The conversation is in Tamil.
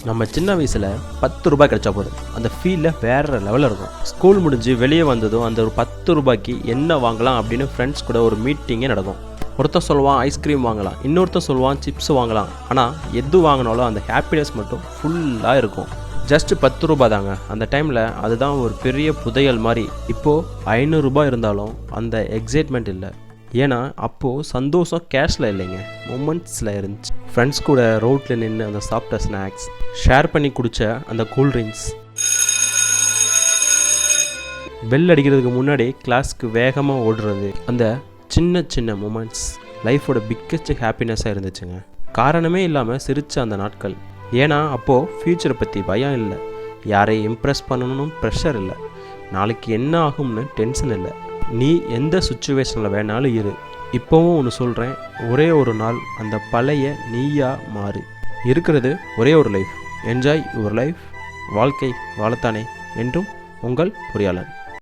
நம்ம சின்ன வயசில் 10 ரூபாய் கிடைச்சா போதும் அந்த ஃபீலில் வேறு லெவலில் இருக்கும். ஸ்கூல் முடிஞ்சு வெளியே வந்ததும் அந்த ஒரு 10 ரூபாய்க்கு என்ன வாங்கலாம் அப்படின்னு ஃப்ரெண்ட்ஸ் கூட ஒரு மீட்டிங்கே நடக்கும். ஒருத்தன் சொல்லுவான் ஐஸ்கிரீம் வாங்கலாம், இன்னொருத்தன் சொல்லுவான் சிப்ஸ் வாங்கலாம். ஆனால் எது வாங்கினாலும் அந்த ஹாப்பினஸ் மட்டும் ஃபுல்லாக இருக்கும். ஜஸ்ட் 10 ரூபா தாங்க. அந்த டைமில் அதுதான் ஒரு பெரிய புதையல் மாதிரி. இப்போது 500 ரூபாய் இருந்தாலும் அந்த எக்ஸைட்மெண்ட் இல்லை. ஏன்னா அப்போது சந்தோஷம் கேஷில் இல்லைங்க, மொமெண்ட்ஸில் இருந்துச்சு. ஃப்ரெண்ட்ஸ் கூட ரோட்டில் நின்று அந்த சாப்பிட்ட ஸ்நாக்ஸ், ஷேர் பண்ணி குடித்த அந்த கூல்ட்ரிங்க்ஸ், பெல் அடிக்கிறதுக்கு முன்னாடி கிளாஸ்க்கு வேகமாக ஓடுறது, அந்த சின்ன சின்ன மூமெண்ட்ஸ் லைஃபோட பிக்கஸ்ட் ஹாப்பினஸ்ஸாக இருந்துச்சுங்க. காரணமே இல்லாமல் சிரித்த அந்த நாட்கள். ஏன்னா அப்போது ஃப்யூச்சரை பற்றி பயம் இல்லை, யாரையும் இம்ப்ரெஸ் பண்ணணும்னு ப்ரெஷர் இல்லை, நாளைக்கு என்ன ஆகும்னு டென்ஷன் இல்லை. நீ எந்த சுச்சுவேஷனில் வேணாலும் இரு. இப்போவும் ஒன்று சொல்கிறேன், ஒரே ஒரு நாள் அந்த பழைய நீயா மாறு. இருக்கிறது ஒரே ஒரு லைஃப். Enjoy your life. வாழ்க்கை வாழத்தானே. என்றும் உங்கள் பொறியாளன்.